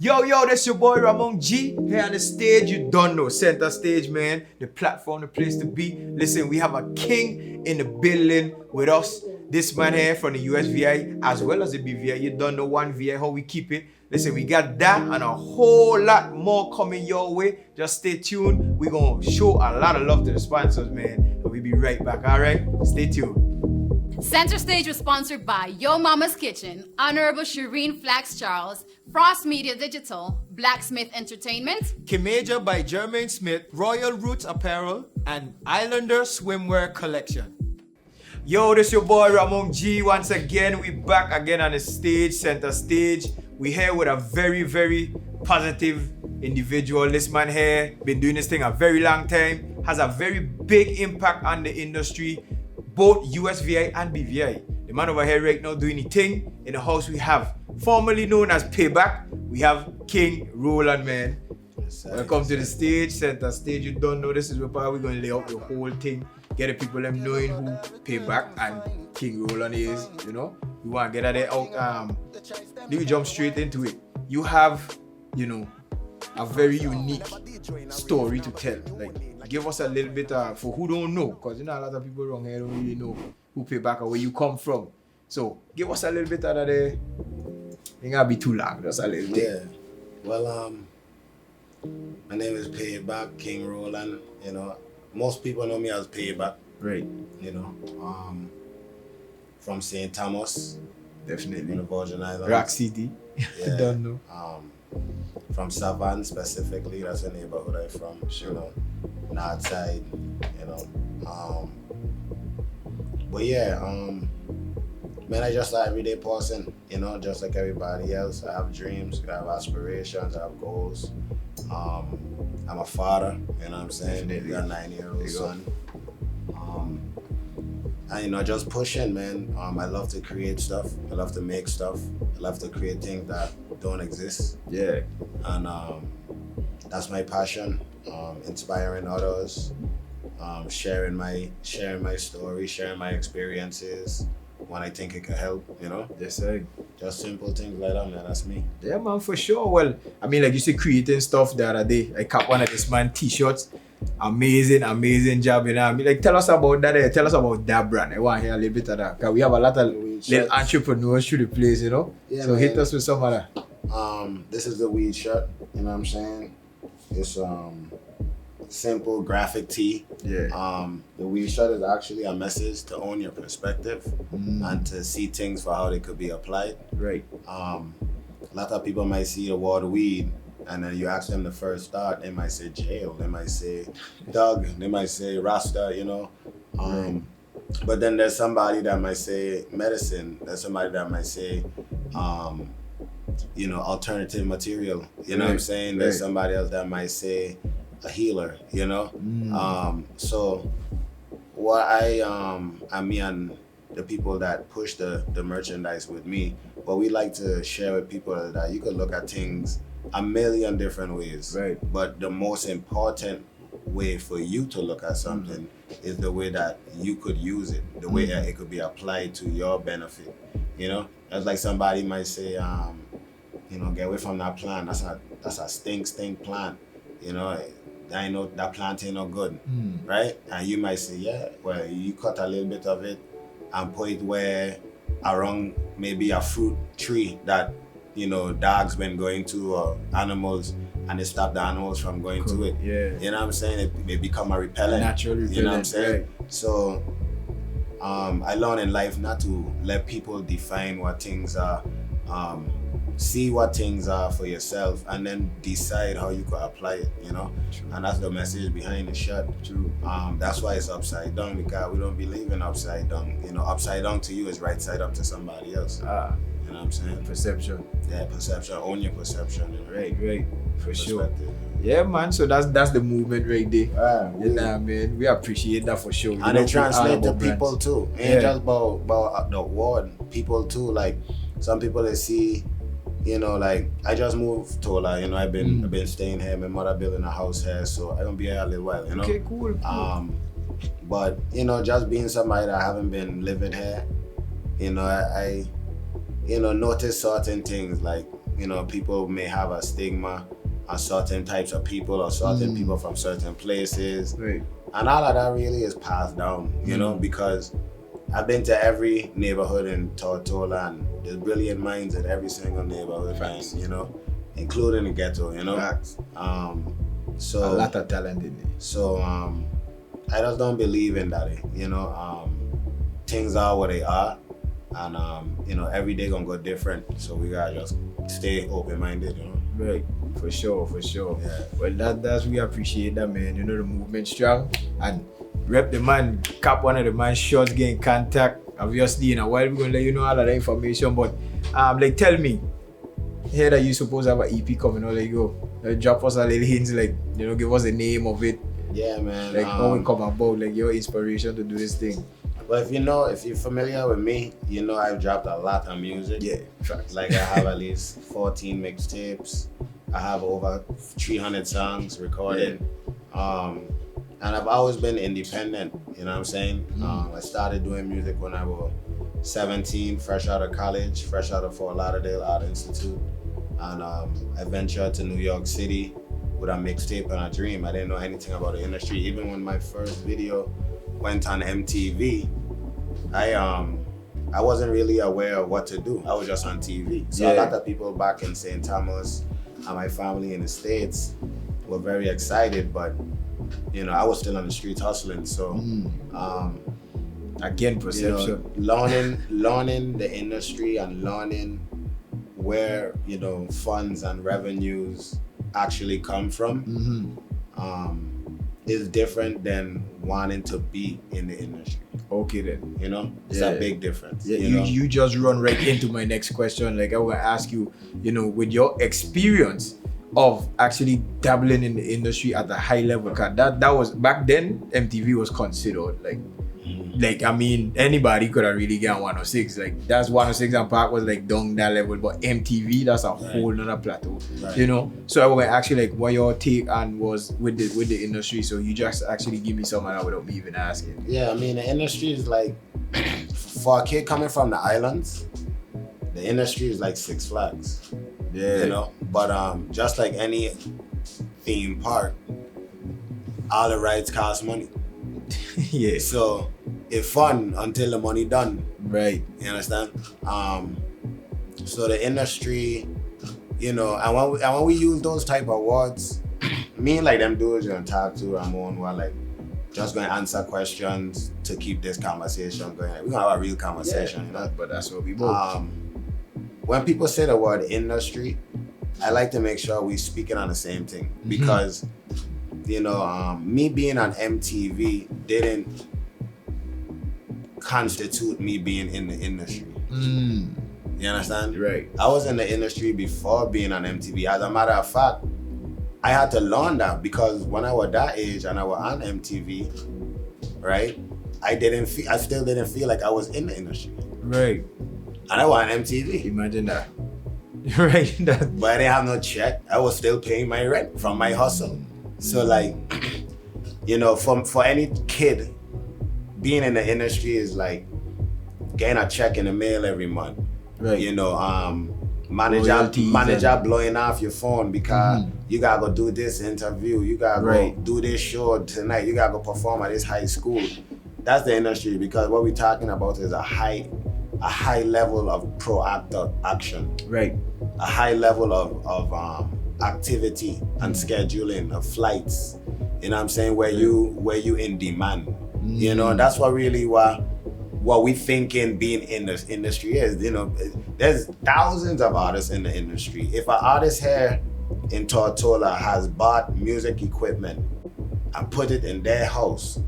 Yo, this your boy Ramon G here on the stage. You don't know, center stage, man. The platform, the place to be. Listen, we have a king in the building with us. This man here from the USVI as well as the BVI. You don't know one VI, how we keep it. Listen, we got that and a whole lot more coming your way. Just stay tuned. We're going to show a lot of love to the sponsors, man. And we'll be right back, all right? Stay tuned. Center Stage was sponsored by Yo Mama's Kitchen, Honorable Shireen Flax Charles, Frost Media Digital, Blacksmith Entertainment, Kimeja by Jermaine Smith, Royal Roots Apparel, and Islander Swimwear Collection. Yo, this your boy Ramon G. Once again, we back again on the stage, center stage. We here with a very, very positive individual. This man here been doing this thing a very long time, has a very big impact on the industry, both USVI and BVI. The man over here right now doing the thing. In the house we have, formerly known as Paebak, we have King Roland, man. Yes, Welcome to the stage, center stage. You don't know this is where we're going to lay out the whole thing. Get the people them knowing who Paebak and King Roland is, you know. We want to get that out. Let me jump straight into it. You have, you know, a very unique story to tell. Like, give us a little bit for who don't know, because you know a lot of people around here don't really know who Paebak or where you come from. So give us a little bit of that. It ain't gonna be too long, just a little bit. Yeah. Well, my name is Paebak, King Roland. You know, most people know me as Paebak. Right. You know, from St. Thomas, Definitely. in the Virgin Islands. Rock City. Yeah. Don't know. From Savannah specifically, that's the neighborhood I'm from. Sure. You know, north side. You know, but yeah, man, I just an everyday person. You know, just like everybody else. I have dreams, I have aspirations, I have goals. I'm a father. You know what I'm saying? Definitely. I got a 9-year-old son. And you know, just pushing, man. I love to create stuff. I love to make stuff. I love to create things that don't exist. Yeah. And that's my passion. Inspiring others, sharing my story, sharing my experiences when I think it could help. You know, Yes, sir. just simple things like that, man. That's me. Yeah, man, for sure. Well, I mean, like you said, creating stuff the other day. I cut one of this man t-shirts. Amazing job, you know. I mean, like, tell us about that. Tell us about that brand. I want to hear a little bit of that. Because we have a lot of little entrepreneurs through the place, you know. Yeah, so man. hit us with some of that. This is the weed shirt. You know what I'm saying? It's simple graphic tee. Yeah. The weed shirt is actually a message to own your perspective and to see things for how they could be applied. Right. A lot of people might see the word weed, and then you ask them the first thought, they might say jail, they might say Doug, they might say Rasta, you know. But then there's somebody that might say medicine, there's somebody that might say, you know, alternative material, you know what I'm saying? There's somebody else that might say a healer, you know. So what me and the people that push the merchandise with me, what we like to share with people is that you could look at things a million different ways. Right. But the most important way for you to look at something is the way that you could use it, the way that it could be applied to your benefit. You know, it's like somebody might say, you know, get away from that plant. That's a stink plant. You know, I know that plant ain't no good, right? And you might say, yeah, well, you cut a little bit of it and put it where around maybe a fruit tree that, you know, dogs been going to or animals, and they stop the animals from going to it. Yeah. You know what I'm saying? It may become a repellent. Natural repellent. You know what I'm saying? Right. So I learned in life not to let people define what things are. See what things are for yourself and then decide how you could apply it, you know? True. And that's the message behind the shirt. True. That's why it's upside down, because we don't believe in upside down. You know, upside down to you is right side up to somebody else. You know what I'm saying? Perception. Yeah, perception. Own your perception. You know? Right. For sure. Perspective. Yeah, man. So that's the movement right there. Yeah, You know, man. We appreciate that for sure. and it translates to people too. It ain't Yeah. just about the word. People too. Like some people they see, you know, like I just moved to Tola. You know, I've been staying here. My mother building a house here, so I'm gonna be here a little while. You know. Okay, cool. But you know, just being somebody that haven't been living here, you know, I you know, notice certain things like people may have a stigma on certain types of people or certain people from certain places. Right. And all of that really is passed down, because I've been to every neighborhood in Tortola, and there's brilliant minds in every single neighborhood, man, including the ghetto, Facts. So a lot of talent in there. So I just don't believe in that, things are what they are, and every day gonna go different. So we gotta just stay open-minded, Right, for sure. Yeah. Well, that's we appreciate that, man. The movement strong, and rep the man, cap one of the man's shots, get in contact. Obviously, in a while we're gonna let you know all of that information. But tell me, here that you supposed to have an EP coming, or drop us a little hints, give us the name of it. Yeah, man. How it come about, your inspiration to do this thing. Well, if you're familiar with me, I've dropped a lot of music. Yeah, facts. I have at least 14 mixtapes. I have over 300 songs recorded. Yeah. And I've always been independent, you know what I'm saying? I started doing music when I was 17, fresh out of college, fresh out of Fort Lauderdale Art Institute. And I ventured to New York City with a mixtape and a dream. I didn't know anything about the industry. Even when my first video went on MTV, I wasn't really aware of what to do. I was just on TV. So a lot of people back in St. Thomas and my family in the States were very excited, but I was still on the streets hustling. So again, perception. Learning the industry and learning where funds and revenues actually come from is different than wanting to be in the industry. Okay then. It's a big difference. Yeah, you just run right into my next question. I want to ask you, with your experience of actually dabbling in the industry at a high level, cause that was back then. MTV was considered anybody could have really got 106. That's 106 and Park was down that level, but MTV, that's a whole nother plateau. Right. So I want to ask you what your take on was with the industry. So you just actually give me some of that without me even asking. Yeah, the industry is for a kid coming from the islands, the industry is like Six Flags. Yeah. But just like any theme park, all the rides cost money. Yeah. So it's fun until the money done. Right. You understand? So the industry, and when we use those type of words, me and them dudes you talk to Ramon who are just going to answer questions to keep this conversation going. We're gonna have a real conversation, But that's what we both. When people say the word industry, I like to make sure we're speaking on the same thing because, me being on MTV didn't constitute me being in the industry. You understand? Right. I was in the industry before being on MTV. As a matter of fact, I had to learn that because when I was that age and I was on MTV, right, I still didn't feel like I was in the industry. Right. And I was on MTV. Imagine that. Right. But I didn't have no check. I was still paying my rent from my hustle. So for any kid, being in the industry is getting a check in the mail every month. Right. Manager blowing off your phone because you gotta go do this interview, you gotta go do this show tonight, you gotta go perform at this high school. That's the industry, because what we're talking about is a high level of proactive action. Right. A high level of activity and scheduling of flights. You know what I'm saying? Where you in demand. That's what we thinking being in this industry is. There's thousands of artists in the industry. If an artist here in Tortola has bought music equipment and put it in their house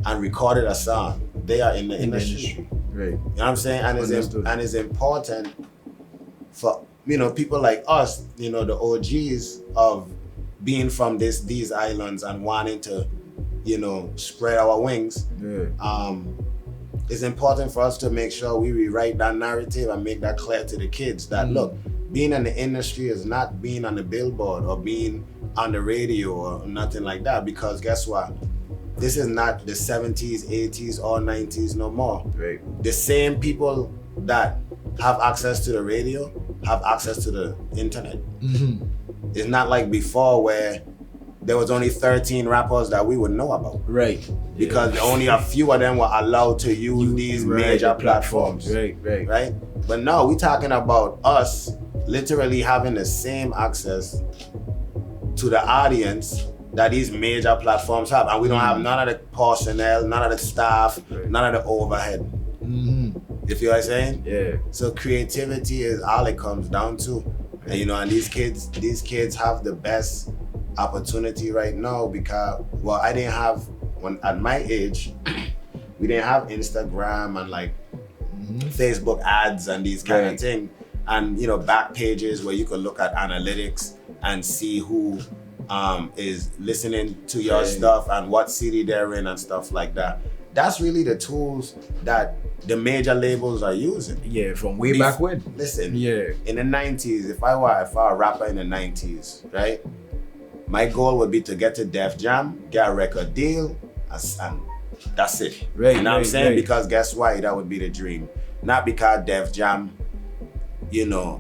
and recorded a song, they are in the industry. Right. You know what I'm saying? And it's important for people like us, the OGs of being from these islands and wanting to, spread our wings. Yeah. It's important for us to make sure we rewrite that narrative and make that clear to the kids that look, being in the industry is not being on the billboard or being on the radio or nothing like that, because guess what? This is not the 70s, 80s, or 90s no more. Right. The same people that have access to the radio have access to the internet. It's not like before where there was only 13 rappers that we would know about. Right. Because only a few of them were allowed to use these major platforms. Right? But now we're talking about us literally having the same access to the audience that these major platforms have. And we don't have none of the personnel, none of the staff, none of the overhead. You feel what I'm saying? Yeah. So creativity is all it comes down to. And you know, and these kids have the best opportunity right now because, well, I didn't have, when at my age, we didn't have Instagram and like Facebook ads and these kind of things. And you know, back pages where you could look at analytics and see who is listening to your stuff and what city they're in and stuff like that. That's really the tools that the major labels are using. Yeah, from way back when. Listen, in the 90s, if I were a rapper in the 90s, right? My goal would be to get to Def Jam, get a record deal, and that's it. Right, you know what I'm saying? Because guess why? That would be the dream. Not because Def Jam, you know,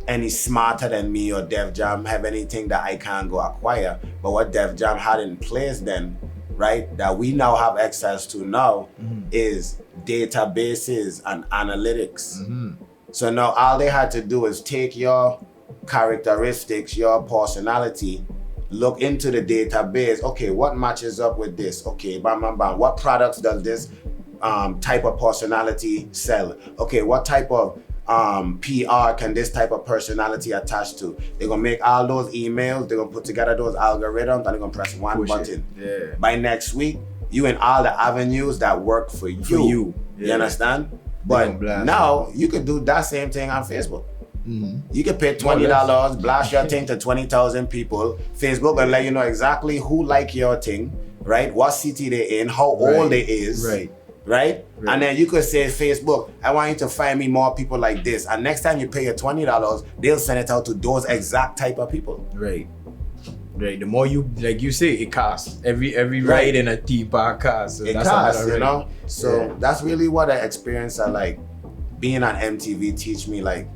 any smarter than me or Def Jam have anything that I can't go acquire. But what Def Jam had in place then, right, that we now have access to now is databases and analytics. So now all they had to do is take your characteristics, your personality, look into the database. Okay, what matches up with this? Okay, bam, bam, bam. What products does this type of personality sell? Okay, what type of PR can this type of personality attach to? They're gonna make all those emails, they're gonna put together those algorithms, and they're gonna press one button. By next week, you in all the avenues that work for you. You understand? But now you could do that same thing on Facebook. You can pay $20, blast your thing to 20,000 people. Facebook will let you know exactly who like your thing, right? What city they in, how old they is, right? And then you could say, Facebook, I want you to find me more people like this. And next time you pay your $20, they'll send it out to those exact type of people. Right. The more you, like you say, it costs. Every ride in a theme park costs. So it costs, you know? So that's really what I experienced at like being on MTV teach me, like,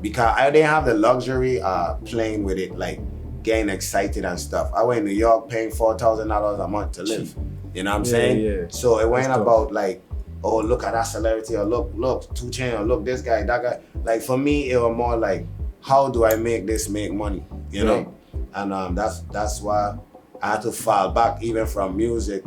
because I didn't have the luxury playing with it, like getting excited and stuff. I went in New York paying $4,000 a month to live. You know what I'm saying? So it wasn't about like, oh, look at that celebrity, or look, 2 Chainz, or look, this guy, that guy. Like for me, it was more like, how do I make money? You know? And that's why I had to fall back even from music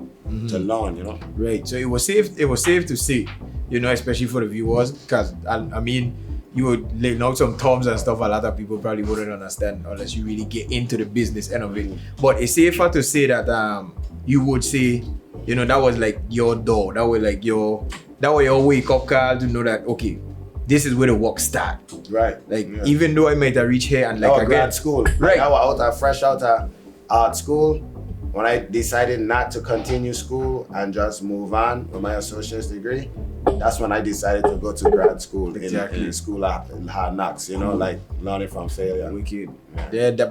to learn, you know? Right. So it was safe to say, you know, especially for the viewers, because I mean, you would lay out some terms and stuff a lot of people probably wouldn't understand unless you really get into the business end of it. But it's safer to say that you would say, you know, that was like your door. That was your wake up call to know that, okay, this is where the work start. Right. Like even though I might have reached here and like again, grad school. Right. I was fresh out of art school. When I decided not to continue school and just move on with my associate's degree, that's when I decided to go to grad school in school of hard knocks, you know, like learning from failure. Wicked.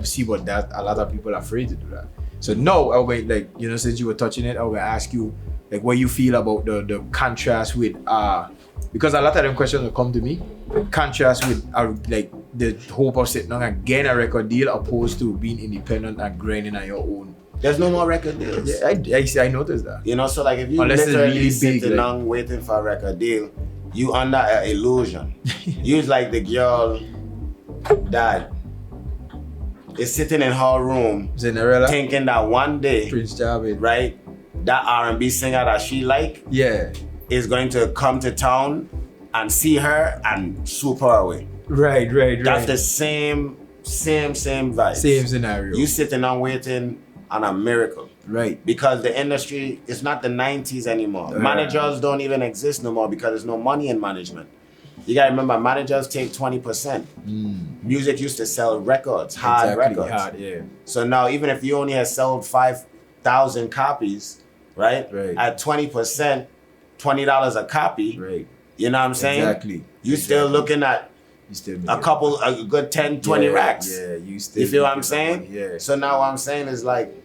See what that a lot of people are afraid to do that. So now I will, like, you know, since you were touching it, I will ask you like what you feel about the contrast with because a lot of them questions will come to me. Contrast with like the hope of sitting down and getting a record deal opposed to being independent and grinding on your own. There's no more record deals. Yeah, I noticed that. You know, so like if you unless literally really sitting down waiting for a record deal, you under an illusion. You's like the girl that is sitting in her room Cinderella, thinking that one day, Prince Jahphix, right, that R&B singer that she like is going to come to town and see her and swoop her away. Right. That's the same vibe. Same scenario. You sitting and waiting on a miracle. Right. Because the industry is not the 90s anymore. Managers don't even exist no more because there's no money in management. You gotta remember, managers take 20%. Music used to sell records, hard records. So now even if you only have sold 5,000 copies, right? At 20%, $20 a copy. Right. You know what I'm saying? Exactly. You still looking at a good 10, 20 racks. Yeah, you feel what I'm saying? Yeah. So now what I'm saying is like,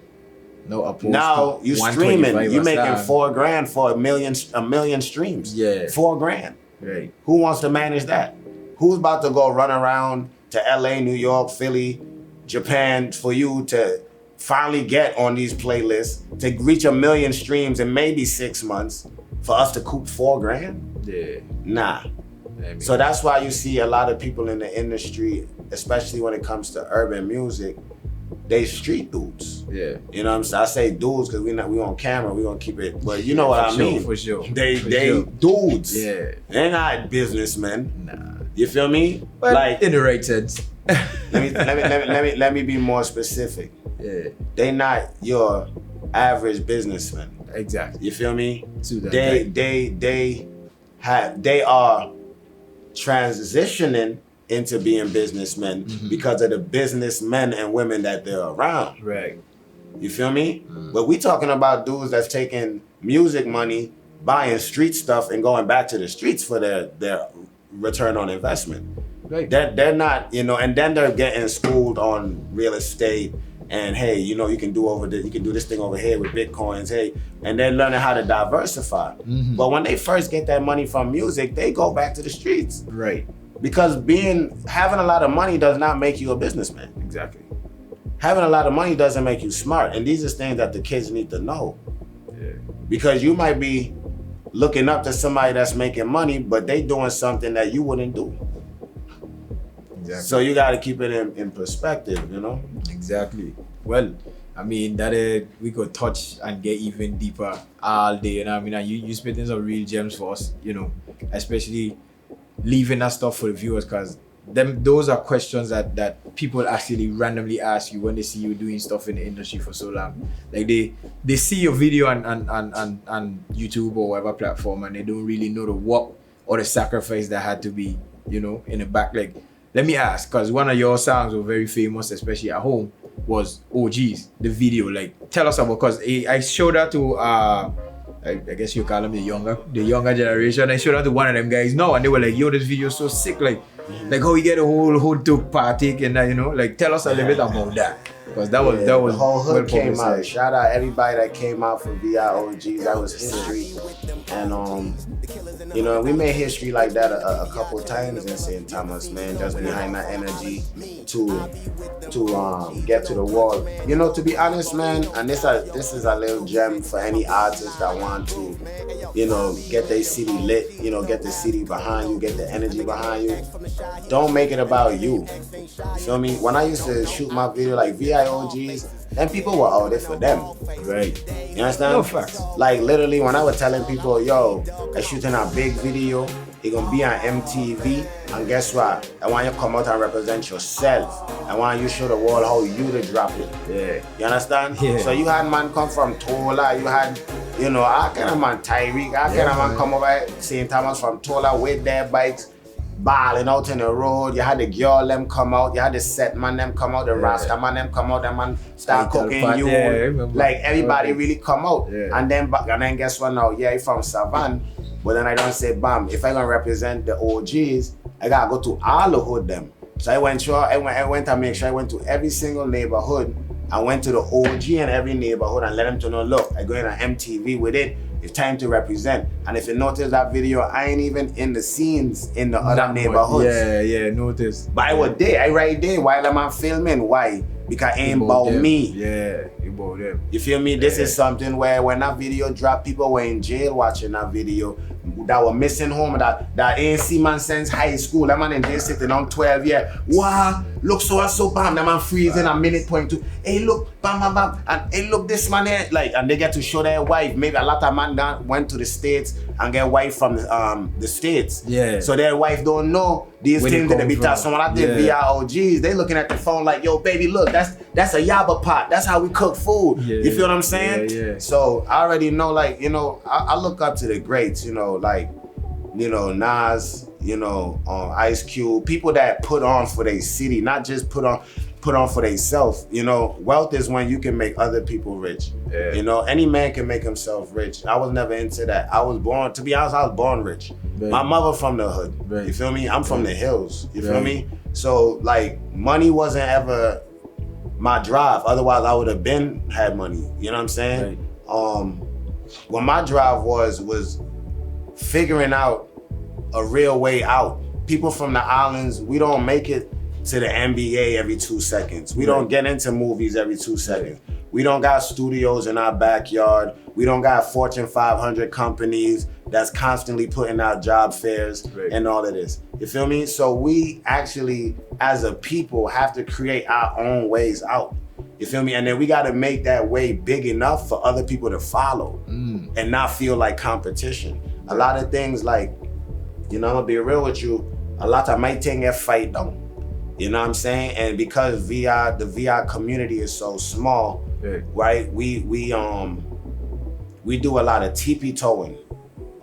now you streaming, you making $4,000 for a million streams. Yeah. $4,000. Right. Who wants to manage that? who's about to go run around to LA, New York, Philly, Japan for you to finally get on these playlists to reach 1 million streams in maybe 6 months for us to coop $4,000? Yeah. Nah. I mean, So that's why you see a lot of people in the industry, especially when it comes to urban music, they street dudes. yeah. You know what I'm saying? I say dudes because we on camera, we gonna keep it, but you know what I mean. For sure. They sure. dudes. Yeah. They're not businessmen. Nah. You feel me? But Like in the right sense. let me be more specific. Yeah. They not your average businessman. Exactly. You feel me? To that They are transitioning into being businessmen because of the businessmen and women that they're around. Right. You feel me? But we talking about dudes that's taking music money, buying street stuff, and going back to the streets for their return on investment. Right. They're not, you know, and then they're getting schooled on real estate and hey, you know, you can do this thing over here with Bitcoins, hey, and they're learning how to diversify. But when they first get that money from music, they go back to the streets. Right. Because having a lot of money does not make you a businessman. Exactly. Having a lot of money doesn't make you smart. And these are things that the kids need to know. Yeah. Because you might be looking up to somebody that's making money, but they doing something that you wouldn't do. Exactly. So you got to keep it in perspective, you know? Exactly. Well, I mean, that we could touch and get even deeper all day. You know, I mean, and you spitting some real gems for us, you know, especially leaving that stuff for the viewers, because those are questions that people actually randomly ask you when they see you doing stuff in the industry for so long. Like they see your video on YouTube or whatever platform, and they don't really know the work or the sacrifice that had to be, you know, in the back. Like, let me ask, because one of your songs were very famous, especially at home, was OGs, the video. Like, tell us about, because I showed that to I guess you call them the younger generation. I showed that to one of them guys now, and they were like, yo, this video is so sick. Like how we get a whole hood to partake in that, you know? Like, tell us a little bit about that. Because that was the whole hood well came out. publicized. Shout out everybody that came out for VIOGs. That was history. And you know, we made history like that a couple times in St. Thomas, man, just behind that energy to get to the wall. You know, to be honest, man, and this is a little gem for any artist that want to, you know, get their city lit, you know, get the city behind you, get the energy behind you. Don't make it about you. You feel me? When I used to shoot my video like VIOGs, then people were out there for them. Right. You understand? No facts. Like literally when I was telling people, yo, I'm shooting a big video, it's gonna be on MTV, and guess what? I want you to come out and represent yourself. I want you to show the world how you to drop it. Yeah. You understand? Yeah. So you had man come from Tola, you had, you know, I kind of man Tyreek, I kind of man come over St. Thomas from Tola with their bikes, balling out in the road. You had the girl them come out, you had the set man them come out, the Rasta man them come out, the man start cooking you. Like everybody really come out. Yeah. And then guess what now? Yeah, he from Savannah. But then I don't say bam, if I gonna represent the OGs, I gotta go to all the hood them. So I went to make sure I went to every single neighborhood. I went to the OG in every neighborhood and let them to know, look, I go in on MTV with it. It's time to represent. And if you notice that video, I ain't even in the scenes in the other neighborhoods. Yeah, notice. But I was there, I right there while I'm filming. Why? Because it ain't about me. Yeah, about them. You feel me? This is something where when that video dropped, people were in jail watching that video that were missing home, that ain't see man since high school. That man in jail sitting on 12 years. Wow, look so and so bam, that man freezing a minute point two. Hey look, bam bam bam, and hey look this man here, like, and they get to show their wife. Maybe a lot of man that went to the States and get wife from the States. Yeah. So their wife don't know these Where things they that they be come touched. from. Someone out there VIOGs, they looking at the phone like, yo baby, look, that's a yaba pot. That's how we cook food. Yeah. You feel what I'm saying? Yeah. So I already know, like, you know, I look up to the greats, you know, like, you know, Nas, you know, Ice Cube, people that put on for their city, not just put on for themselves. You know, wealth is when you can make other people rich. Yeah. You know, any man can make himself rich. I was never into that. I was born rich. Right. My mother from the hood. Right. You feel me? I'm from the hills. You feel Right. me? So like money wasn't ever my drive. Otherwise I would have had money. You know what I'm saying? Right. What my drive was figuring out a real way out. people from the islands, we don't make it to the NBA every 2 seconds. We don't get into movies every 2 seconds. We don't got studios in our backyard. We don't got Fortune 500 companies that's constantly putting out job fairs and all of this. You feel me? So we actually, as a people, have to create our own ways out. You feel me? And then we got to make that way big enough for other people to follow and not feel like competition. A lot of things like, you know, I'm gonna be real with you, a lot of my thing get fight down. You know what I'm saying? And because the VR community is so small, right? We do a lot of teepee towing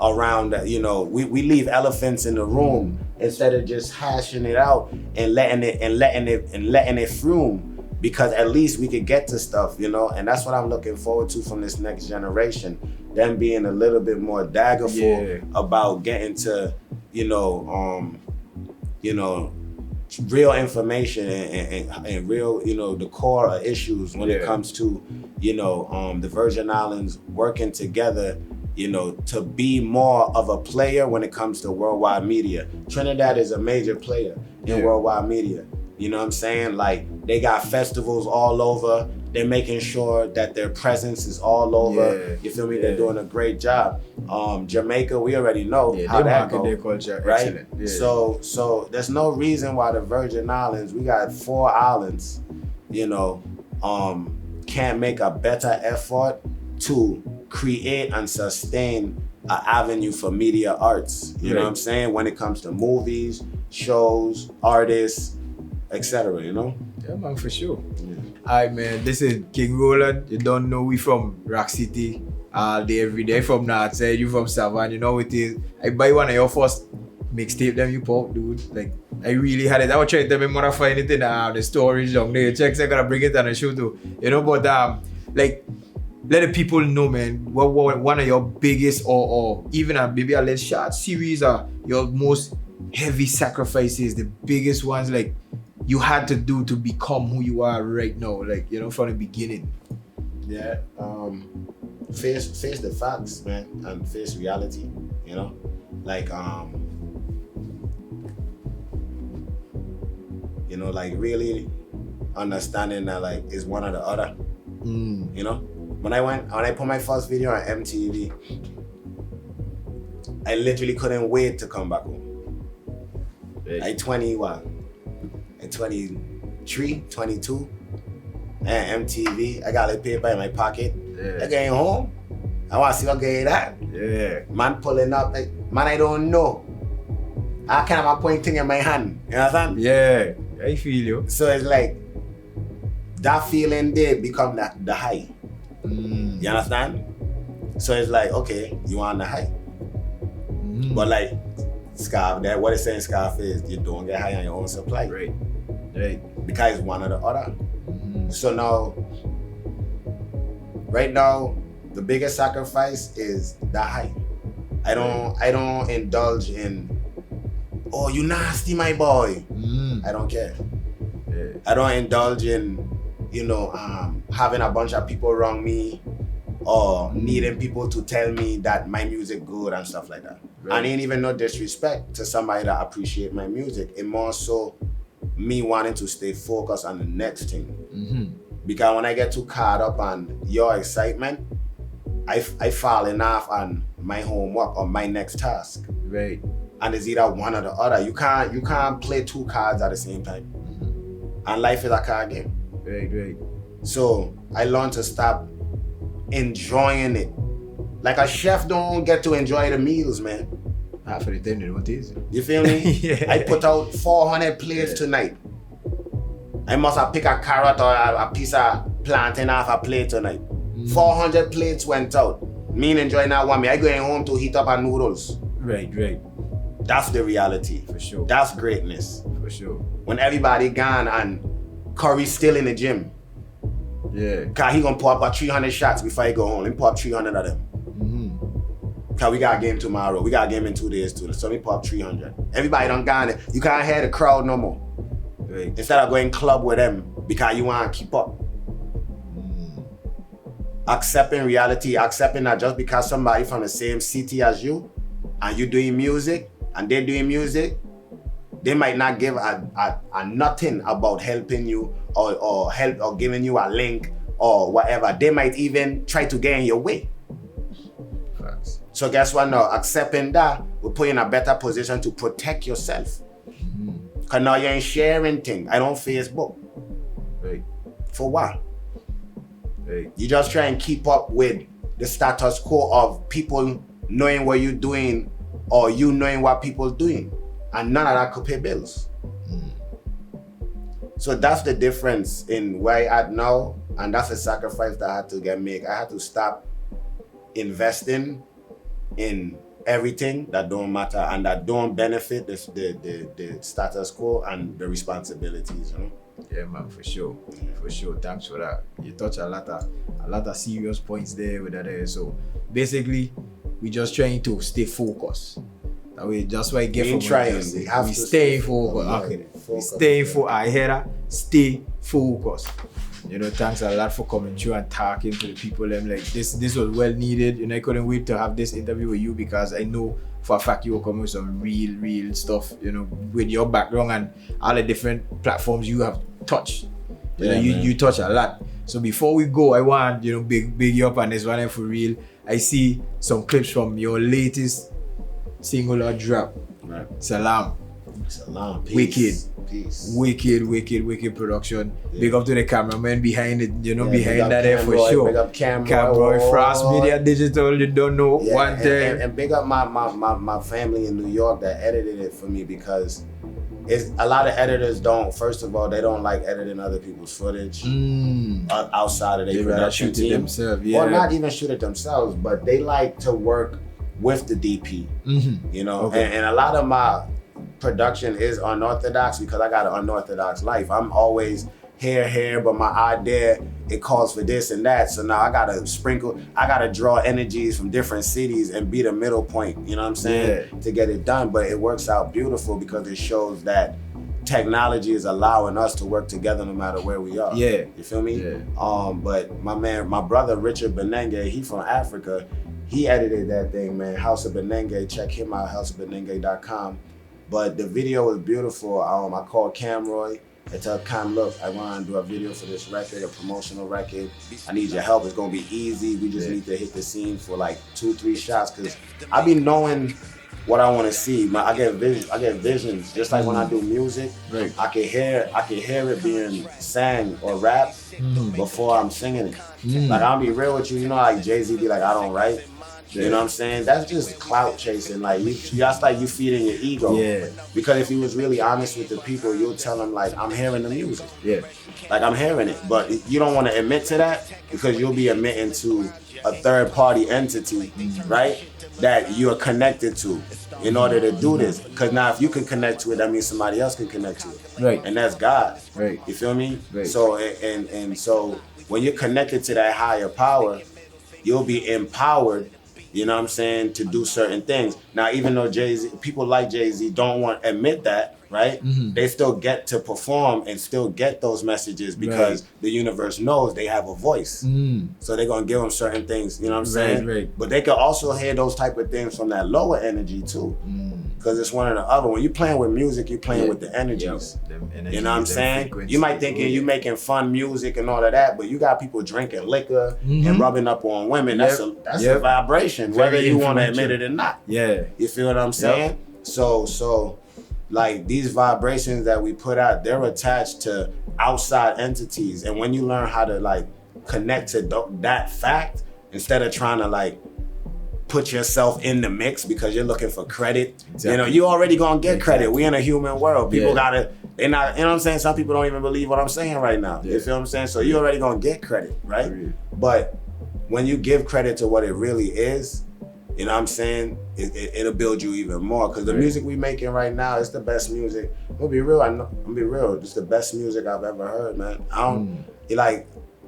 around that, you know, we leave elephants in the room instead of just hashing it out and letting it fume, because at least we could get to stuff, you know. And that's what I'm looking forward to from this next generation, them being a little bit more daggerful about getting to, you know, real information and real, you know, the core of issues when it comes to, you know, the Virgin Islands working together, you know, to be more of a player when it comes to worldwide media. Trinidad is a major player in worldwide media. You know what I'm saying? Like, they got festivals all over. They're making sure that their presence is all over. You feel me? They're doing a great job. Jamaica, we already know how that goes. Their culture, right? excellent. So there's no reason why the Virgin Islands, we got 4 islands, you know, can't make a better effort to create and sustain an avenue for media arts. You know what I'm saying? When it comes to movies, shows, artists, etc., you know? Yeah, man, for sure. Alright, man, this is King Roland. You don't know we from Rock City all day, every day. From North Side, you from Savannah, you know it is. I buy one of your first mixtape them you pop, dude. Like, I really had it. I was trying to modify it in the storage down there. Check, so I gotta bring it on the show too. You know, but like, let the people know, man, what one of your biggest or even maybe a less short series are your most heavy sacrifices, the biggest ones, like, you had to do to become who you are right now, like, you know, from the beginning. Yeah, face the facts, man, and face reality, you know? Like, you know, like, really understanding that, like, it's one or the other, you know? When I put my first video on MTV, I literally couldn't wait to come back home. Like 23, 22, and MTV, I got a paper in my pocket. I getting home, I want to see what get that. Man pulling up, like, man, I don't know. I kind of pointing in my hand, you understand? Yeah, I feel you. So it's like, that feeling there become the high. You understand? So it's like, okay, you want the high. But like, that what it's saying, Scarface, you don't get high on your own supply. Right. Because it's one or the other. So now, right now, the biggest sacrifice is the high. I don't indulge in, oh, you nasty, my boy. I don't care. I don't indulge in, you know, having a bunch of people around me or needing people to tell me that my music good and stuff like that. And ain't even no disrespect to somebody that appreciate my music. It more so me wanting to stay focused on the next thing. Because when I get too caught up on your excitement, I falling off on my homework or my next task. Right. And it's either one or the other. You can't play 2 cards at the same time. And life is a card game. Right. So I learned to stop enjoying it. Like, a chef don't get to enjoy the meals, man. Half of the time they don't taste it. You feel me? I put out 400 plates tonight. I must have picked a carrot or a piece of plantain off a plate tonight. 400 plates went out. Me enjoying that one. I going home to heat up our noodles. Right. That's the reality. For sure. That's greatness. For sure. When everybody gone and Curry's still in the gym. Yeah. Cause he gonna pull up 300 shots before he go home. He pull up 300 of them. Cause we got a game tomorrow. We got a game in 2 days too. So we pull up 300. Everybody done gone it. You can't hear the crowd no more. Right. Instead of going club with them because you want to keep up. Accepting reality, accepting that just because somebody from the same city as you and you doing music and they're doing music, They might not give a nothing about helping you or help or giving you a link or whatever. They might even try to get in your way. Facts. So guess what now? Accepting that will put you in a better position to protect yourself. Cause now you ain't sharing things. I don't Facebook. Right. For what? Right. You just try and keep up with the status quo of people knowing what you're doing or you knowing what people doing. And none of that could pay bills. So that's the difference in where I at now, and that's a sacrifice that I had to make. I had to stop investing in everything that don't matter and that don't benefit the status quo and the responsibilities, you know? Yeah, man, for sure. For sure. Thanks for that. You touch a lot of serious points there with that. So basically, we just trying to stay focused. That way, that's why I get from trying. We stay focused. Okay. We stay focused. I hear that. Stay focused. You know, thanks a lot for coming through and talking to the people. I'm like, this was well needed. You know, I couldn't wait to have this interview with you because I know for a fact you were coming with some real stuff, you know, with your background and all the different platforms you have touched. You know, you touch a lot. So before we go, I want, you know, big you up on this one and for real. I see some clips from your latest single or drop. Right. Salam. Peace. Wicked production. Yeah. Big up to the cameraman behind it, you know, yeah, behind that there for sure. Big up Camroy, Frost Media Digital, you don't know one thing. And big up my family in New York that edited it for me because it's a lot of editors don't. First of all, they don't like editing other people's footage outside of their production team. Themselves, yeah. Or not even shoot it themselves, but they like to work with the DP. You know, and a lot of my production is unorthodox because I got an unorthodox life. I'm always here, but my idea, it calls for this and that. So now I gotta draw energies from different cities and be the middle point, you know what I'm saying? To get it done. But it works out beautiful because it shows that technology is allowing us to work together no matter where we are. Yeah. You feel me? Yeah. But my brother Richard Benenge, he from Africa, he edited that thing, man. House of Benenge, check him out, houseofbenenge.com. But the video was beautiful. I called Camroy. I tell Cam, look, I want to do a video for this record, a promotional record. I need your help. It's going to be easy. We just need to hit the scene for like 2-3 shots because I be knowing what I want to see. I get visions. Just like when I do music, I can hear it being sang or rap before I'm singing it. Like I'll be real with you. You know, like Jay-Z be like, I don't write. You know what I'm saying? That's just clout chasing. Like that's like you feeding your ego. Yeah. Because if you was really honest with the people, you'll tell them like, I'm hearing the music. Yeah. Like I'm hearing it. But you don't want to admit to that because you'll be admitting to a third party entity, right? That you're connected to in order to do this. Because now if you can connect to it, that means somebody else can connect to it. Right. And that's God. Right. You feel me? Right. So and so when you're connected to that higher power, you'll be empowered, you know what I'm saying, to do certain things. Now, even though people like Jay-Z don't want to admit that, right? They still get to perform and still get those messages because the universe knows they have a voice. So they're going to give them certain things, you know what I'm saying? Right. But they can also hear those type of things from that lower energy too. Because it's one or the other. When you're playing with music, you're playing with the energies. Energies, you know what I'm saying? You might think you're making fun music and all of that, but you got people drinking liquor and rubbing up on women. That's a vibration, whether you want to admit it or not. Yeah. You feel what I'm saying? So like these vibrations that we put out, they're attached to outside entities. And when you learn how to like connect to that fact, instead of trying to like put yourself in the mix because you're looking for credit. Exactly. You know, you already gonna get credit. We in a human world. People they're not, you know what I'm saying? Some people don't even believe what I'm saying right now. You feel what I'm saying? So you already gonna get credit, right? But when you give credit to what it really is, you know what I'm saying? It'll build you even more. Because the music we making right now, it's the best music. I'm gonna be real. It's the best music I've ever heard, man.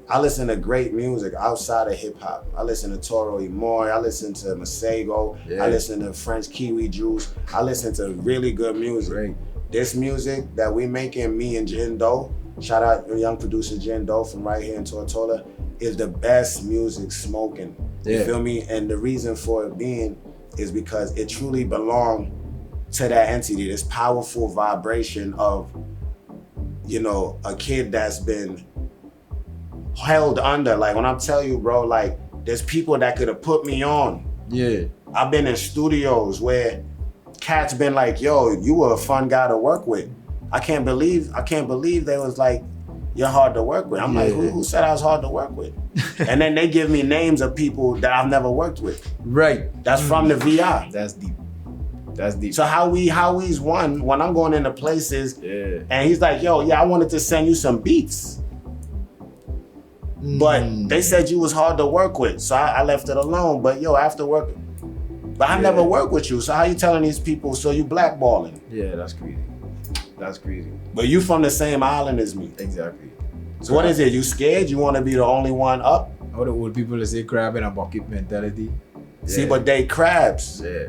I listen to great music outside of hip hop. I listen to Toro y Moi. I listen to Masego. I listen to French Kiwi Juice. I listen to really good music. This music that we making, me and Jen Doe, shout out young producer Jen Doe from right here in Tortola, is the best music smoking. You feel me? And the reason for it being is because it truly belonged to that entity, this powerful vibration of, you know, a kid that's been held under. Like when I'm telling you, bro, like there's people that could have put me on. Yeah. I've been in studios where cats been like, yo, you were a fun guy to work with. I can't believe they was like, you're hard to work with. I'm like, who said I was hard to work with? And then they give me names of people that I've never worked with. Right. That's from the VI. That's deep. That's deep. So Howie's one when I'm going into places, and he's like, yo, yeah, I wanted to send you some beats. But they said you was hard to work with, so I left it alone. But yo, after work, but I never worked with you, so how you telling these people, so you blackballing? Yeah, that's crazy. That's crazy. But you from the same island as me. Exactly. So what is it, you scared? You want to be the only one up? All the old people that say crab in a bucket mentality. See, but they crabs. Yeah.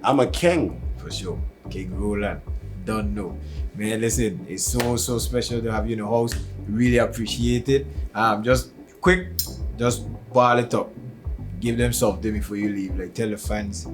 I'm a king. For sure. King Roland. Don't know. Man, listen, it's so special to have you in the house. Really appreciate it. Just ball it up. Give them something before you leave. Like, tell the fans.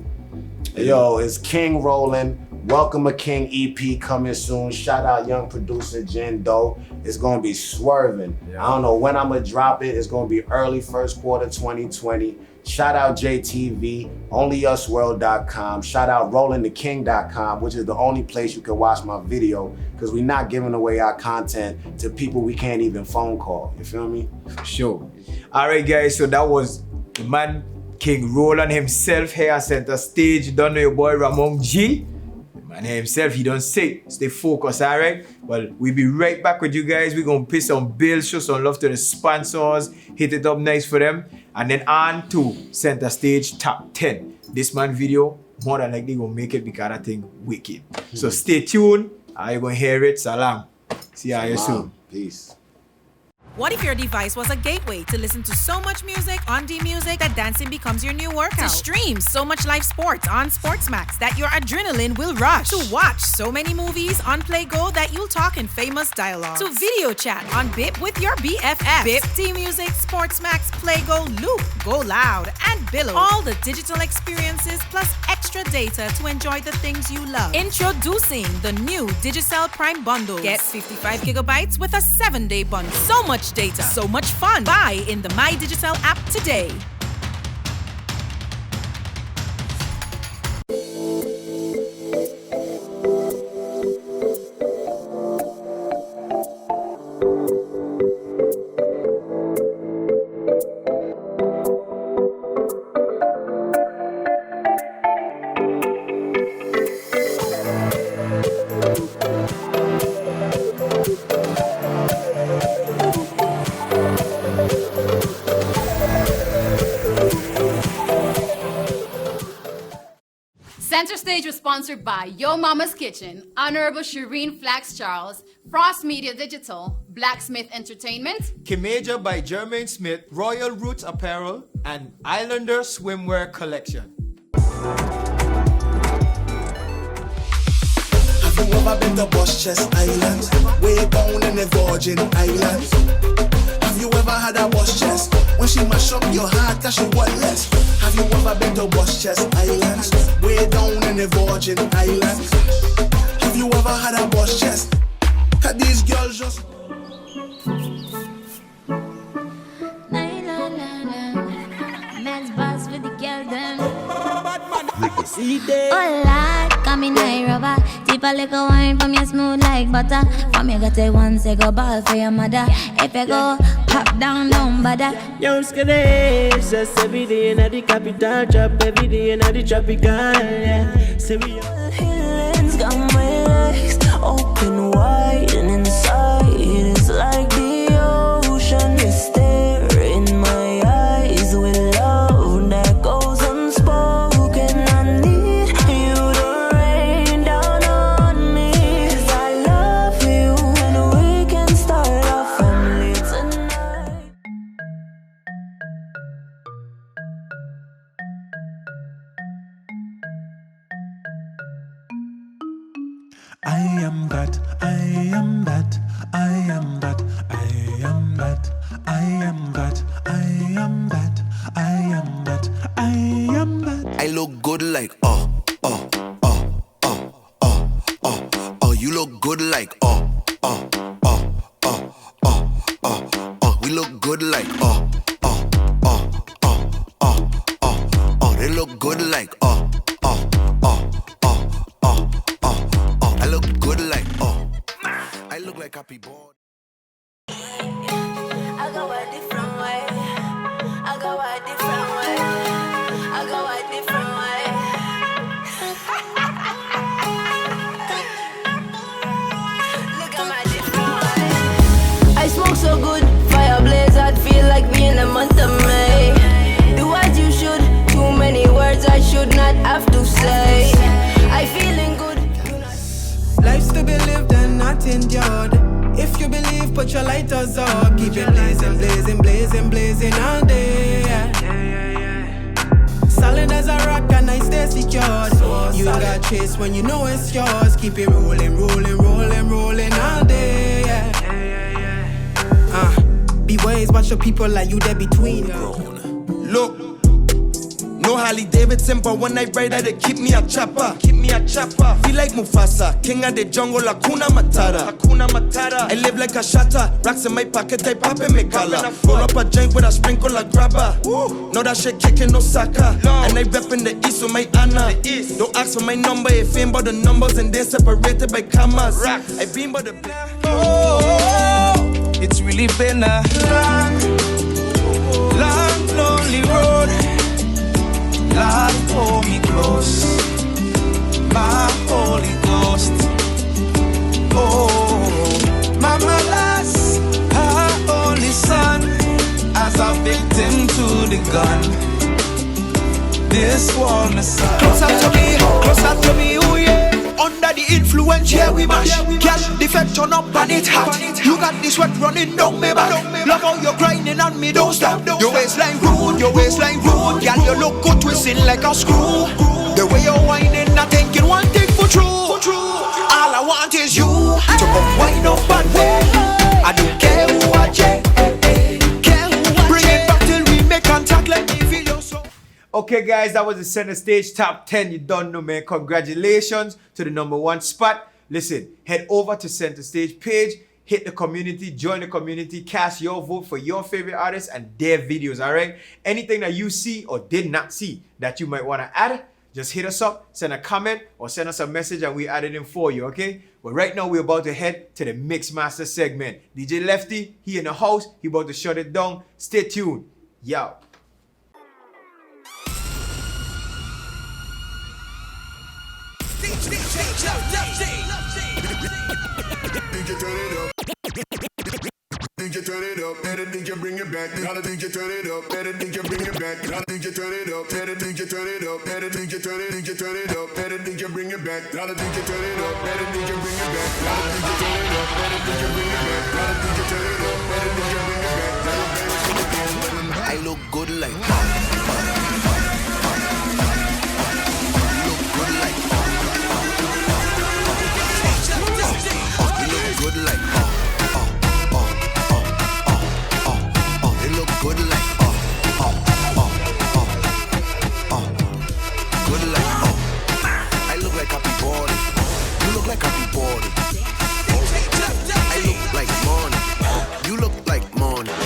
Yo, it's King Roland. Welcome a King EP coming soon. Shout out young producer Jen Doe. It's gonna be swerving. I don't know when I'm gonna drop it. It's gonna be early first quarter 2020. Shout out JTV, onlyusworld.com. Shout out rolandtheking.com, which is the only place you can watch my video, because we're not giving away our content to people we can't even phone call. You feel me? For sure. All right, guys, so that was the man, King Roland himself here at center stage. You don't know your boy Ramon G. The man himself, he don't say, stay focused, all right? Well, we'll be right back with you guys. We're gonna pay some bills, show some love to the sponsors, hit it up nice for them. And then on to center stage top 10. This man video, more than likely gonna make it because that thing wicked. So stay tuned. You're gonna hear it. Salam. See you soon. Peace. What if your device was a gateway to listen to so much music on D-Music that dancing becomes your new workout? To stream so much live sports on SportsMax that your adrenaline will rush? To watch so many movies on PlayGo that you'll talk in famous dialogue? To video chat on BIP with your BFF? BIP, D-Music, SportsMax, PlayGo, Loop, Go Loud, and Billow. All the digital experiences plus extra data to enjoy the things you love. Introducing the new Digicel Prime Bundle. Get 55 gigabytes with a 7-day bundle. So much data, so much fun. Buy in the My Digicel app today. Center Stage was sponsored by Yo Mama's Kitchen, Honorable Shireen Flax Charles, Frost Media Digital, Blacksmith Entertainment, K-Major by Jermaine Smith, Royal Roots Apparel, and Islander Swimwear Collection. Have you ever been to Bushchest Island? Way down in the Virgin Islands. Have you ever had a Bushchest? When she mash up your heart, cause she want less. Have you ever been to Bushchest Islands? Way down in the Virgin Islands. Have you ever had a Bushchest? Cause these girls just... Men's boss with the girl them. Oh Lord, come in my rubber. Tip a little wine from your smooth like butter. From you got a one say go ball for your mother. If you go pop down, don't bother. Yo, skadee, just every day in the capital, drop every day in the tropical, yeah. Say we Hands got my legs open wide and inside it's like the ocean. You stare in my eyes with love that goes unspoken. I need you to rain down on me, 'cause I love you and we can start our family tonight. I am that, I am that, I am that, I am that, I am that, I am that, I am that, I am that. I look good like look good like we look good like they look good like I look good like I look like happy boy. I go a different way. I go a different way. I go a different way. Look at my different way. I smoke so good, fire blaze. I'd feel like me in the month of May. Do as you should. Too many words I should not have to say. I feeling good. Life's to be lived and not endured. If you believe, put your lighters up. Keep it blazing, blazing, blazing, blazing all day. Solid as a rock and I stay secured. You got chase when you know it's yours. Keep it rolling, rolling, rolling, rolling all day. Be wise, watch your people like you there between. Look, no Harley Davidson, but when I ride, they keep me a chopper. Keep me a chopper. Feel like Mufasa, king of the jungle, Hakuna Matata. Hakuna Matata. I live like a shatter. Racks in my pocket, I pop in my collar. Roll up a joint with a sprinkle of grabber. Know that shit kicking no sucker. And I rep in the east with my Anna. Don't ask for my number, if ain't but the numbers and they're separated by commas. I been by the black. Oh, it's really been a long, lonely road. Lord, hold me close, my Holy Ghost. Oh, Mama lost her only son as a victim to the gun. This one is closer to me, oh yeah. Under the influence, yeah, we mash. Girl, the fed turn up and it hot. You got the sweat running down me back. Look how you're grinding on me, don't stop. Your waistline rude, girl, you look good twisting like a screw. The way you're whining, I think you want it for true. All I want is you to come wind up and way. I don't care who I check. Bring it back till we make contact, let me feel your soul. Okay, guys, that was the Center Stage Top 10. You don't know, man. Congratulations to the #1 spot. Listen, head over to Center Stage page, hit the community, join the community, cast your vote for your favorite artists and their videos, all right? Anything that you see or did not see that you might want to add, just hit us up, send a comment, or send us a message and we add it in for you, okay? But right now, we're about to head to the Mixmaster segment. DJ Lefty, he in the house, he about to shut it down. Stay tuned. Yo. DJ turn it up. DJ turn it up. Better DJ bring it back. Gotta DJ turn it up. Better DJ bring it back. Gotta DJ turn it up. Better DJ turn it up. Better DJ turn it up. Better DJ bring it back. Gotta DJ turn it up. Better DJ bring it back. Gotta DJ turn it up. Better DJ bring it back. Gotta DJ turn it up. Better DJ bring it back. I look good like good like they look good like good like I look like happy body. You look like happy body. I look like morning. You look like morning.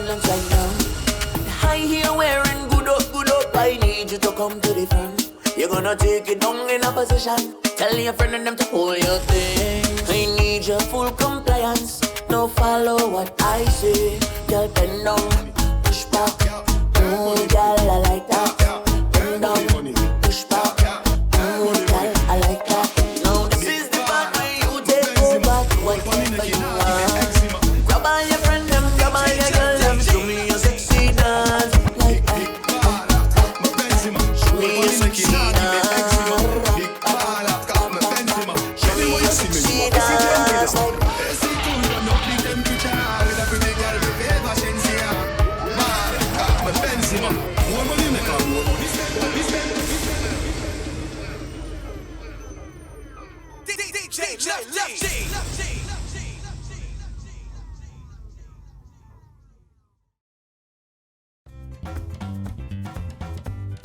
independence right now. The high heel wearing good up. I need you to come to the front. You're gonna take it down in a position. Tell your friend and them to pull your thing. I need your full compliance. No follow what I say. Girl, bend down, push back. Girl, I like that. Bend down, push back. Girl, I like that. Now this is the part where you take over. Whatever you want. Grab on your friend, them, grab on your girl, them. Show me your sexy dance. Like that. Show me your sexy dance.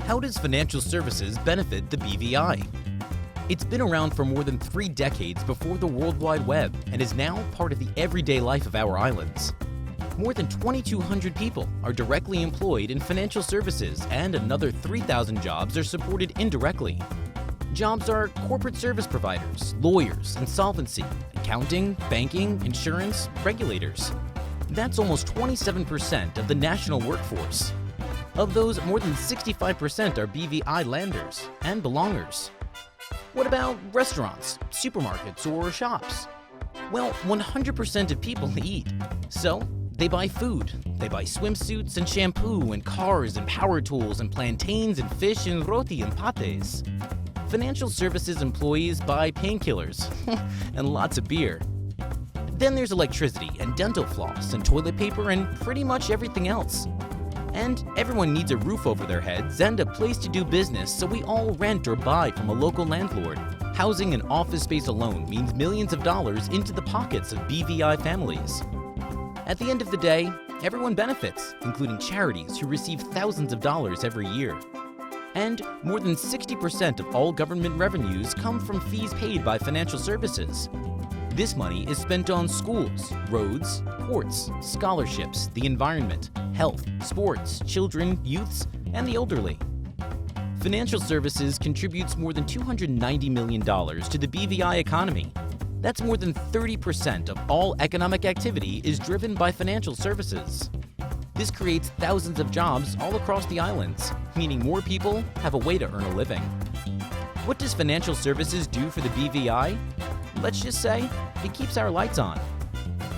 How does financial services benefit the BVI? It's been around for more than 3 decades before the World Wide Web and is now part of the everyday life of our islands. More than 2,200 people are directly employed in financial services, and another 3,000 jobs are supported indirectly. Jobs are corporate service providers, lawyers, insolvency, accounting, banking, insurance, regulators. That's almost 27% of the national workforce. Of those, more than 65% are BVI landers and belongers. What about restaurants, supermarkets, or shops? Well, 100% of people eat. So, they buy food. They buy swimsuits and shampoo and cars and power tools and plantains and fish and roti and pates. Financial services employees buy painkillers and lots of beer. Then there's electricity and dental floss and toilet paper and pretty much everything else. And everyone needs a roof over their heads and a place to do business, so we all rent or buy from a local landlord. Housing and office space alone means millions of dollars into the pockets of BVI families. At the end of the day, everyone benefits, including charities who receive thousands of dollars every year. And more than 60% of all government revenues come from fees paid by financial services. This money is spent on schools, roads, ports, scholarships, the environment, health, sports, children, youths, and the elderly. Financial services contributes more than $290 million to the BVI economy. That's more than 30% of all economic activity is driven by financial services. This creates thousands of jobs all across the islands, meaning more people have a way to earn a living. What does financial services do for the BVI? Let's just say it keeps our lights on.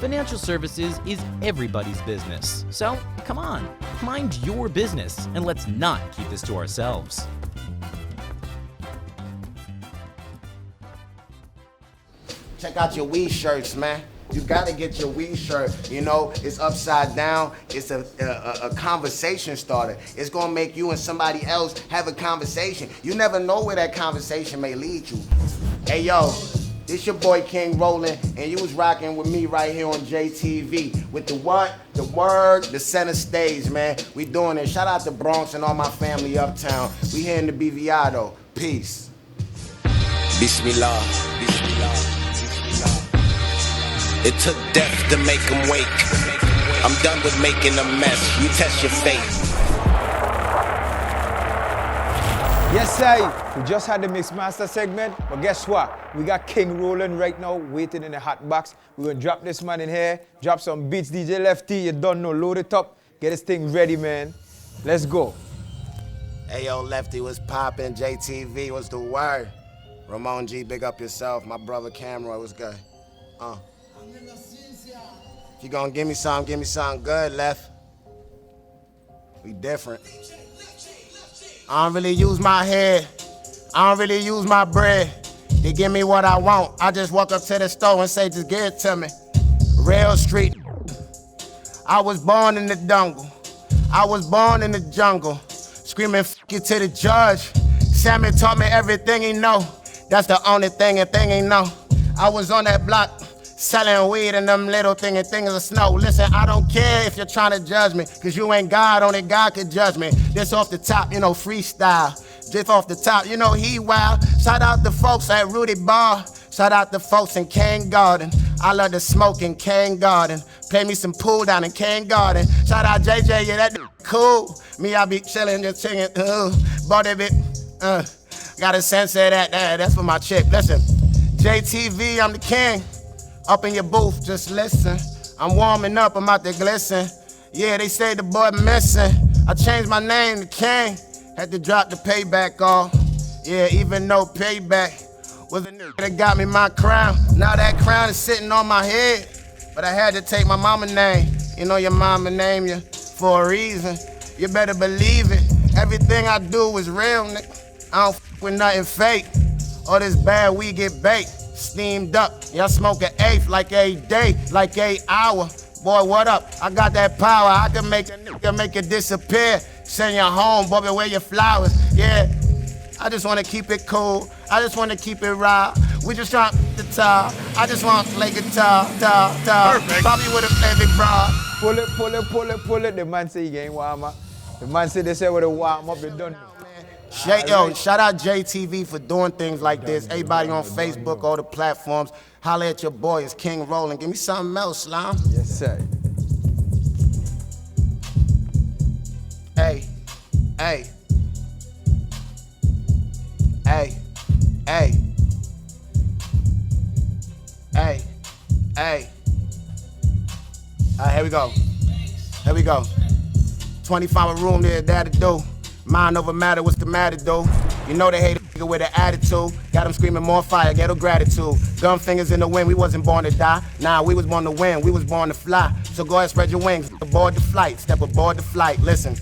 Financial services is everybody's business. So, come on, mind your business and let's not keep this to ourselves. Check out your Wii shirts, man. You gotta get your Wii shirt. You know, it's upside down. It's a conversation starter. It's gonna make you and somebody else have a conversation. You never know where that conversation may lead you. Hey, yo. This your boy King Roland, and you was rocking with me right here on JTV with the what, the word, the center stage, man. We doing it. Shout out to Bronx and all my family uptown. We here in the BVI though. Peace. Bismillah. Bismillah. It took death to make him wake. I'm done with making a mess. You test your faith. Yes, sir. We just had the Mixmaster segment, but guess what? We got King Roland right now waiting in the hot box. We're gonna drop this man in here, drop some beats, DJ Lefty, you don't know, load it up, get this thing ready, man. Let's go. Hey, yo, Lefty, what's poppin'? JTV, what's the word? Ramon G, big up yourself. My brother Cameron, what's good? If you gonna give me something good, Left. We different. I don't really use my head. I don't really use my bread. They give me what I want. I just walk up to the store and say, just give it to me. Real street. I was born in the jungle. I was born in the jungle. Screaming, f you to the judge. Sammy taught me everything he know. That's the only thing he know. I was on that block selling weed and them little things of snow. Listen, I don't care if you're trying to judge me, cause you ain't God, only God can judge me. This off the top, you know, freestyle. Just off the top, you know, he wild. Shout out the folks at Rudy Bar. Shout out the folks in King Garden. I love the smoke in King Garden. Play me some pool down in King Garden. Shout out JJ, yeah, that cool. Me, I be chillin', just singing, body bit, got a sense of that, that's for my chick. Listen, JTV, I'm the king. Up in your booth, just listen. I'm warming up, I'm out there glisten. Yeah, they say the boy missing. I changed my name to King. Had to drop the Paebak off. Yeah, even though Paebak was a nigga that got me my crown. Now that crown is sitting on my head. But I had to take my mama name. You know your mama named you for a reason. You better believe it. Everything I do is real, nigga. I don't f with nothing fake. All this bad we get baked, steamed up. Y'all smoke an eighth like a day, like a hour. Boy, what up? I got that power. I can make a nigga make it disappear. Send you home, boy, wear your flowers. Yeah, I just wanna keep it cool. I just wanna keep it raw. We just trying the top. I just want to play guitar, Perfect. Bobby with a favorite bra. Pull it. The man say he ain't warm up. The man say they say with a warm up, they done. Yo, shout out JTV for doing things like this. Everybody on Facebook, all the platforms. Holla at your boy, it's King Roland. Give me something else, Slime. Yes, sir. Hey. Hey. Here we go. 25 room there, that'll do. Mind over matter, what's the matter, though? You know they hate a nigga with an attitude. Got them screaming more fire, ghetto gratitude. Gun fingers in the wind, we wasn't born to die. Nah, we was born to win, we was born to fly. So go ahead, spread your wings, aboard the flight, step aboard the flight. Listen,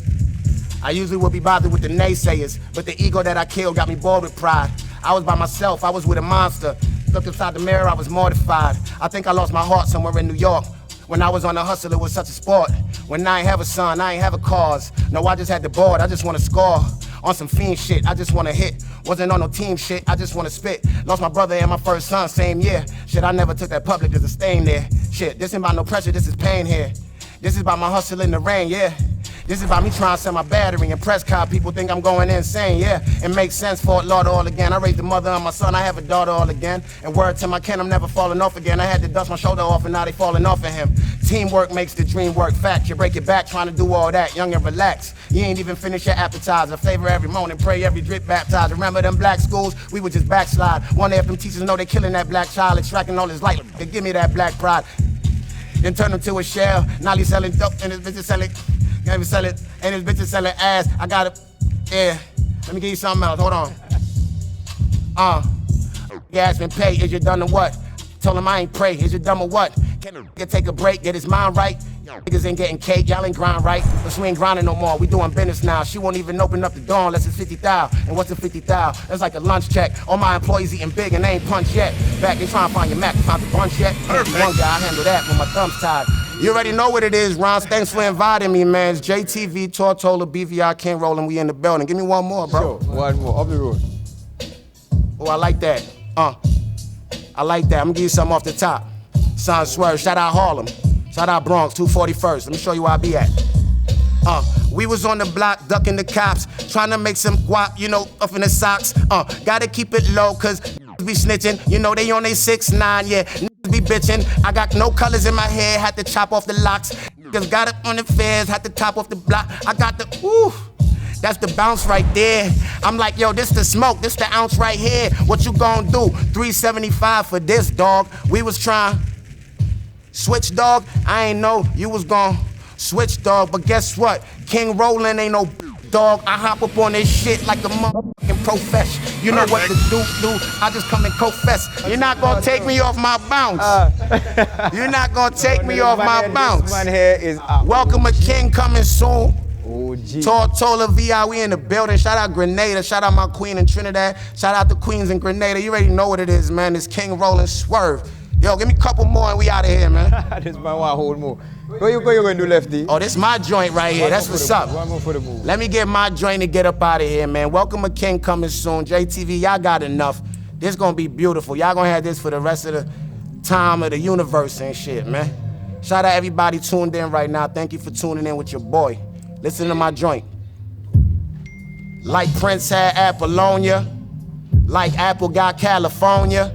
I usually would be bothered with the naysayers, but the ego that I killed got me bored with pride. I was by myself, I was with a monster. Looked inside the mirror, I was mortified. I think I lost my heart somewhere in New York. When I was on the hustle, it was such a sport. When I ain't have a son, I ain't have a cause. No, I just had the board, I just wanna score. On some fiend shit, I just wanna hit. Wasn't on no team shit, I just wanna spit. Lost my brother and my first son, same year. Shit, I never took that public, there's a stain there. Shit, this ain't about no pressure, this is pain here. This is about my hustle in the rain, yeah. This is about me trying to sell my battery and press car. People think I'm going insane, yeah. It makes sense for it, Lord, all again. I raised the mother of my son, I have a daughter all again. And word to my kin, I'm never falling off again. I had to dust my shoulder off and now they falling off of him. Teamwork makes the dream work. Fact, you break it back trying to do all that. Young and relax. You ain't even finished your appetizer. Flavor every morning, pray every drip baptized. Remember them black schools? We would just backslide. One day if them teachers know they killing that black child, extracting all his light, they give me that black pride. Then turn him to a shell. Now he's selling dope and his bitches selling. And his bitches selling ass. I got it. Yeah. Let me give you something else. Hold on. Gas and pay. Is you done or what? Told him I ain't pray. Is you dumb or what? Can a nigga take a break? Get his mind right? Y'all niggas ain't getting cake. Y'all ain't grind right. But we ain't grinding no more. We doing business now. She won't even open up the door unless it's 50,000. And what's a 50,000? That's like a lunch check. All my employees eating big and they ain't punched yet. Back they trying to find your Mac. Found the bunch yet? Perfect. One guy I handle that when my thumb's tied. You already know what it is, Ron. Thanks for inviting me, man. It's JTV, Tortola, BVI, King Roland. We in the building. Give me one more, bro. Sure, one more. Up the road. Oh, I like that. I like that. I'm gonna give you something off the top. Son Swerve. Shout out Harlem. Shout out Bronx, 241st. Let me show you where I be at. We was on the block, ducking the cops, trying to make some guap, you know, up in the socks. Gotta keep it low, cause be snitching. You know they on they 6'9", yeah. Be bitching. I got no colors in my hair, had to chop off the locks. Just got it on the fairs, had to top off the block. I got the, ooh, that's the bounce right there. I'm like, yo, this the smoke, this the ounce right here. What you gonna do? 375 for this, dog. We was trying switch, dog. I ain't know you was gonna switch, dog. But guess what? King Roland ain't no dog. I hop up on this shit like a motherfucking profesh. You know what to do. I just come and confess. You're not gonna take me off my bounce. You're not gonna take me off my bounce. Welcome a king coming soon. Tortola VI, we in the building. Shout out Grenada. Shout out my queen in Trinidad. Shout out the queens in Grenada. You already know what it is, man. It's King Roland Swerve. Yo, give me a couple more and we out of here, man. This man want hold more. Where you going to do, Lefty? Oh, this my joint right here. That's what's up. One more for the move. Let me get my joint and get up out of here, man. Welcome a king coming soon. JTV, y'all got enough. This gonna be beautiful. Y'all gonna have this for the rest of the time of the universe and shit, man. Shout out everybody tuned in right now. Thank you for tuning in with your boy. Listen to my joint. Like Prince had Apollonia, like Apple got California.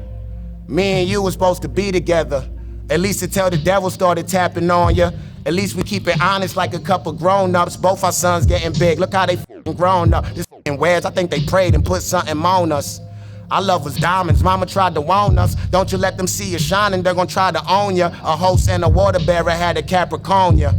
Me and you was supposed to be together. At least until the devil started tapping on ya. At least we keep it honest like a couple grown-ups. Both our sons getting big, look how they f***ing grown up. This f***ing Weds, I think they prayed and put something on us. Our love was diamonds, mama tried to warn us. Don't you let them see you shining, they're gonna try to own ya. A host and a water bearer had a Capricorn ya.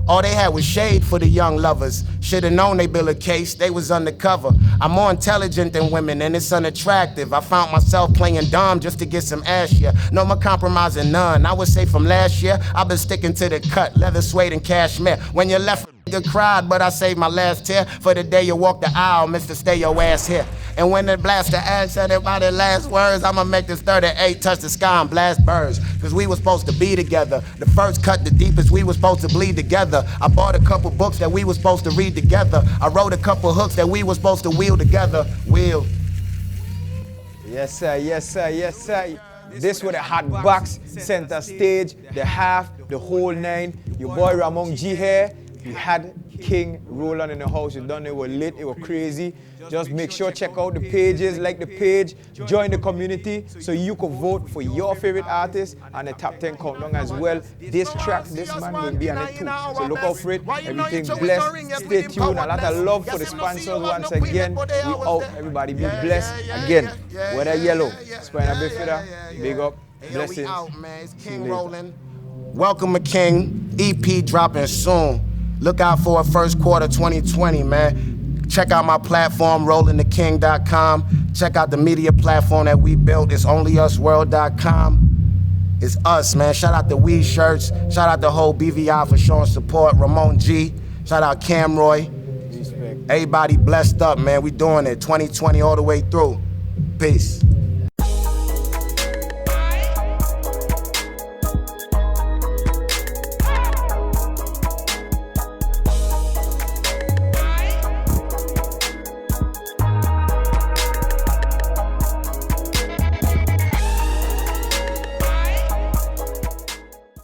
All they had was shade for the young lovers. Should've known they built a case, they was undercover. I'm more intelligent than women and it's unattractive. I found myself playing dumb just to get some ass, yeah. No more compromising none. I would say from last year, I've been sticking to the cut, leather, suede, and cashmere. When you left, nigga cried, but I saved my last tear for the day you walk the aisle, Mr. Stay your ass here. And when the blaster asks everybody last words, I'ma make this 38 touch the sky and blast birds. Cause we was supposed to be together. The first cut the deepest, we was supposed to bleed together. I bought a couple books that we was supposed to read together. I wrote a couple hooks that we was supposed to wheel together. Wheel. Yes, sir, yes, sir, yes, sir. This was the HOTBOX, center stage, the half, the whole nine. Your boy Ramon G here. We had King Roland in the house. You done it, was lit, it was crazy. Just make sure check out the pages, like the page, join the community so you can vote for your favorite artist and the top 10 countdown as well. This track, this man will be on it too. So look out for it. Everything blessed. Stay tuned. A lot of love for the sponsors once again. We out. Everybody be blessed. Again, weather yellow. Spine a bit further. Big up. Blessings. It's King Roland. Welcome, King. EP dropping soon. Look out for it first quarter 2020, man. Check out my platform, rolandtheking.com. Check out the media platform that we built. It's onlyusworld.com. It's us, man. Shout out the Weed Shirts. Shout out the whole BVI for showing support. Ramon G. Shout out Camroy. Respect. Everybody blessed up, man. We doing it. 2020 all the way through. Peace.